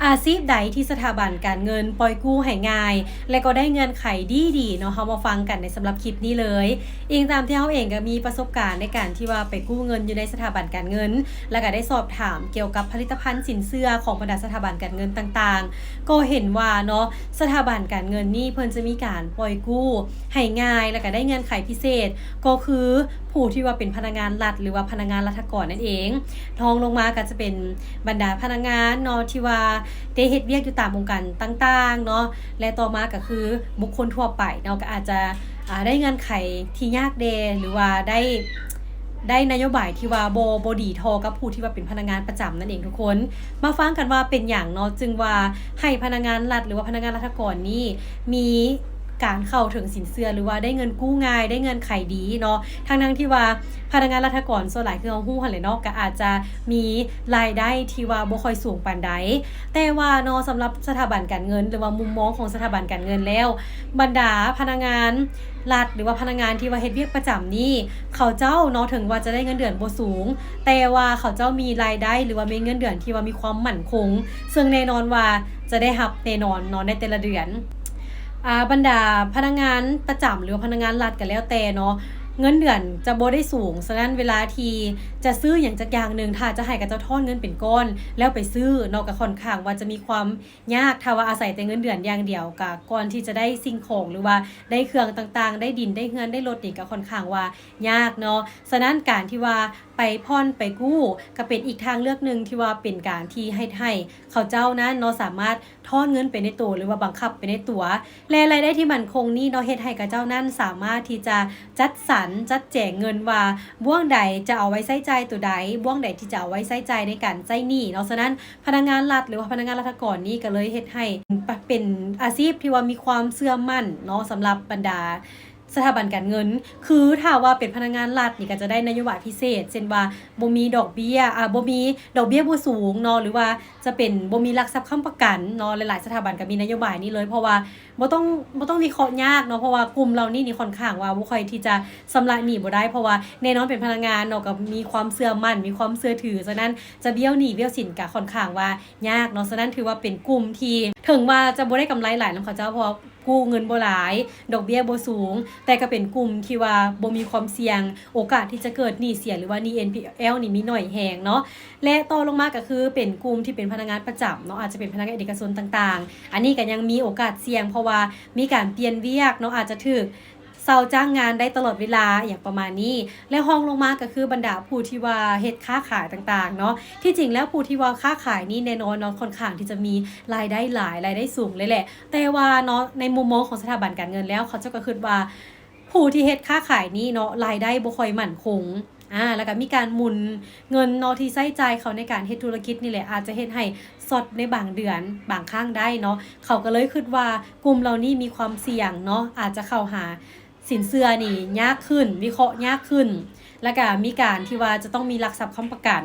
อาชีพใดที่สถาบันการเงินปล่อยกู้ให้ง่ายและก็ได้เงื่อนไขดีเนาะเฮามาฟังกันในสำหรับคลิปนี้เลยอิงตามที่เฮาเองก็มีประสบการณ์ในการที่ว่าไปกู้เงินอยู่ในสถาบันการเงินแล้วก็ได้สอบถามเกี่ยวกับผลิตภัณฑ์สินเชื่อของบรรดาสถาบันการเงินต่างๆก็เห็นว่าเนาะสถาบันการเงินนี่เพิ่นจะมีการปล่อยกู้ให้ง่ายแล้วก็ได้เงื่อนไขพิเศษก็คือผู้ที่ว่าเป็นพนักงานรัฐหรือว่าพนักงานรัฐกรนั่นเองรองลงมาก็จะเป็นบรรดาพนักงานเนาะที่ว่าได้เฮ็ดเวียกอยู่ตามองค์การต่างๆเนาะและต่อมาก็คือบุคคลทั่วไปเนาะก็อาจจะได้เงื่อนไขที่ยากแดหรือว่าได้นโยบายที่ว่าบ่ดีเท่ากับผู้ที่ว่าเป็นพนักงานประจำนั่นเองทุกคนมาฟังกันว่าเป็นอย่างเนาะจึงว่าให้พนักงานรัฐหรือว่าพนักงานรัฐกรนี่มีการเข้าถึงสินเชื่อหรือว่าได้เงินกู้ง่ายได้เงินไขดีเนาะทั้งที่ว่าพนักงานรัฐกรส่วนหลายคือเฮาฮู้หั่นแหละเนาะก็อาจจะมีรายได้ที่ว่าบ่ค่อยสูงปานใดแต่ว่าเนาะสำหรับสถาบันการเงินหรือว่ามุมมองของสถาบันการเงินแล้วบรรดาพนักงานรัฐหรือว่าพนักงานที่ว่าเฮ็ดเวียกประจำนี่เขาเจ้าเนาะถึงว่าจะได้เงินเดือนบ่สูงแต่ว่าเขาเจ้ามีรายได้หรือว่ามีเงินเดือนที่ว่ามีความมั่นคงซึ่งแน่นอนว่าจะได้รับแน่นอนเนาะในแต่ละเดือนบรรดาพนักงานประจำหรือว่าพนักงานรัฐก็แล้วแต่เนาะเงินเดือนจะบ่ได้สูงฉะนั้นเวลาที่จะซื้ออย่างจักอย่างนึงถ้าจะให้กับเจ้าทอนเงินเป็นก้อนแล้วไปซื้อเนาะก็ค่อนข้างว่าจะมีความยากถ้าว่าอาศัยแต่เงินเดือนอย่างเดียวก็ก่อนที่จะได้สิ่งของหรือว่าได้เครื่องต่างๆได้ดินได้เฮือนได้รถนี่ก็ค่อนข้างว่ายากเนาะฉะนั้นการที่ว่าไปผ่อนไปกู้ก็เป็นอีกทางเลือกนึงที่ว่าเป็นการที่ให้เขาเจ้านั้นเนาะสามารถถอนเงินไปในตัวหรือว่าบังคับไปในตัวและรายได้ที่มั่นคงนี่เนาะเฮ็ดให้กับเจ้านั้นสามารถที่จะจัดสรรจัดแจงเงินว่าบ่วงใดจะเอาไว้ใช้จ่ายตัวใดบ่วงใดที่จะเอาไว้ใช้จ่ายในการใช้หนี้เนาะฉะนั้นพนักงานรัฐหรือว่าพนักงานรัฐกรนี่ก็เลยเฮ็ดให้เป็นอาชีพที่ว่ามีความเชื่อมั่นเนาะสำหรับบรรดาสถาบันการเงินคือถ้าว่าเป็นพนักงานรัฐนี่ก็จะได้นโยบายพิเศษเช่นว่าบ่มีดอกเบี้ยบ่มีดอกเบี้ยบ่สูงเนาะหรือว่าจะเป็นบ่มีหลักทรัพย์ค้ำประกันเนาะหลายๆสถาบันก็มีนโยบายนี้เลยเพราะว่าบ่ต้องวิเคราะห์ยากเนาะเพราะว่ากลุ่มเรานี่ค่อนข้างว่าบ่ค่อยที่จะชำระหนี้บ่ได้เพราะว่าแน่นอนเป็นพนักงานเนาะก็มีความเชื่อมั่นมีความเชื่อถือฉะนั้นจะเบี้ยวหนี้เบี้ยวสินก็ค่อนข้างว่ายากเนาะฉะนั้นถือว่าเป็นกลุ่มที่ถึงว่าจะบ่ได้กำไรหลายนำเขาเจ้าเพราะกู้เงินบ่หลายดอกเบี้ยบ่สูงแต่ก็เป็นกลุ่มที่ว่าบ่มีความเสี่ยงโอกาสที่จะเกิดหนี้เสียหรือว่าหนี้ NPL นี่มีน้อยแฮงเนาะและต่อลงมาก็คือเป็นกลุ่มที่เป็นพนักงานประจำเนาะอาจจะเป็นพนักงานเอกชนต่างๆอันนี้ก็ยังมีโอกาสเสี่ยงเพราะว่ามีการเปลี่ยนเวียกเนาะอาจจะถูกเซาจ้างงานได้ตลอดเวลาอย่างประมาณนี้และห้องลงมาก็คือบรรดาผู้ที่ว่าเฮ็ดค้าขายต่างๆเนาะที่จริงแล้วผู้ที่ว่าค้าขายนี่แน่นอนเนาะค่อนข้างที่จะมีรายได้หลายรายได้สูงเลยแหละแต่ว่าเนาะในมุมมองของสถาบันการเงินแล้วเขาเจ้าก็คิดว่าผู้ที่เฮ็ดค้าขายนี่เนาะรายได้บ่ค่อยมั่นคงแล้วก็มีการหมุนเงินเนาะที่ใช้จ่ายเขาในการเฮ็ดธุรกิจนี่แหละอาจจะเฮ็ดให้สดในบางเดือนบางครั้งได้เนาะเขาก็เลยคิดว่ากลุ่มเรานี่มีความเสี่ยงเนาะอาจจะเข้าหาสินเชื่อนี่ยากขึ้นวิเคราะห์ยากขึ้นแล้วก็มีการที่ว่าจะต้องมีหลักทรัพย์ค้ำประกัน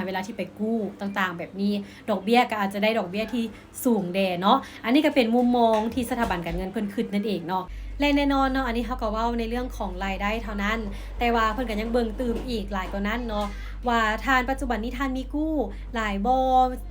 เวลาที่ไปกู้ต่างๆแบบนี้ดอกเบี้ยก็อาจจะได้ดอกเบี้ยที่สูงแดเนาะอันนี้ก็เป็นมุมมองที่สถาบันการเงินเพิ่นคิดนั่นเองเนาะและแน่นอนเนาะอันนี้เฮาก็เว้าในเรื่องของรายได้เท่านั้นแต่ว่าเพิ่นก็ยังเบิ่งตื่มอีกหลายกว่านั้นเนาะว่าทานปัจจุบันนี้ทานมีกู้หลายบ่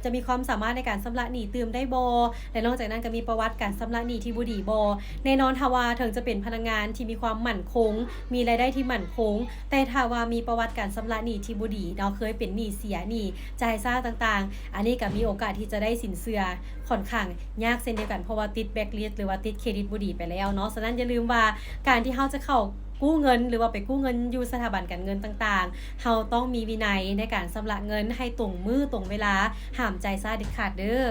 จะมีความสามารถในการชำระหนี้ตื่มได้บ่และนอกจากนั้นก็มีประวัติการชำระหนี้ที่บ่ดีบ่แน่นอนถ้าว่าถึงจะเป็นพนักงานที่มีความมั่นคงมีรายได้ที่มั่นคงแต่ถ้าว่ามีประวัติการชำระหนี้ที่บ่ดีเนาะเคยเป็นหนี้เสียหนี้จ่ายซ่าต่างๆอันนี้ก็มีโอกาสที่จะได้สินเชื่อค่อนข้างยากเช่นเดียวกันเพราะว่าติดแบล็คลิสต์หรือว่าติดเครดิตบ่ดีไปแล้วเนาะฉะนั้นอย่าลืมว่าการที่เฮาจะเข้ากู้เงินหรือว่าไปกู้เงินอยู่สถาบันการเงินต่างๆเฮาต้องมีวินัยในการชำระเงินให้ตรงมื้อตรงเวลาห้ามจ่ายช้าเด็ดขาดเด้อ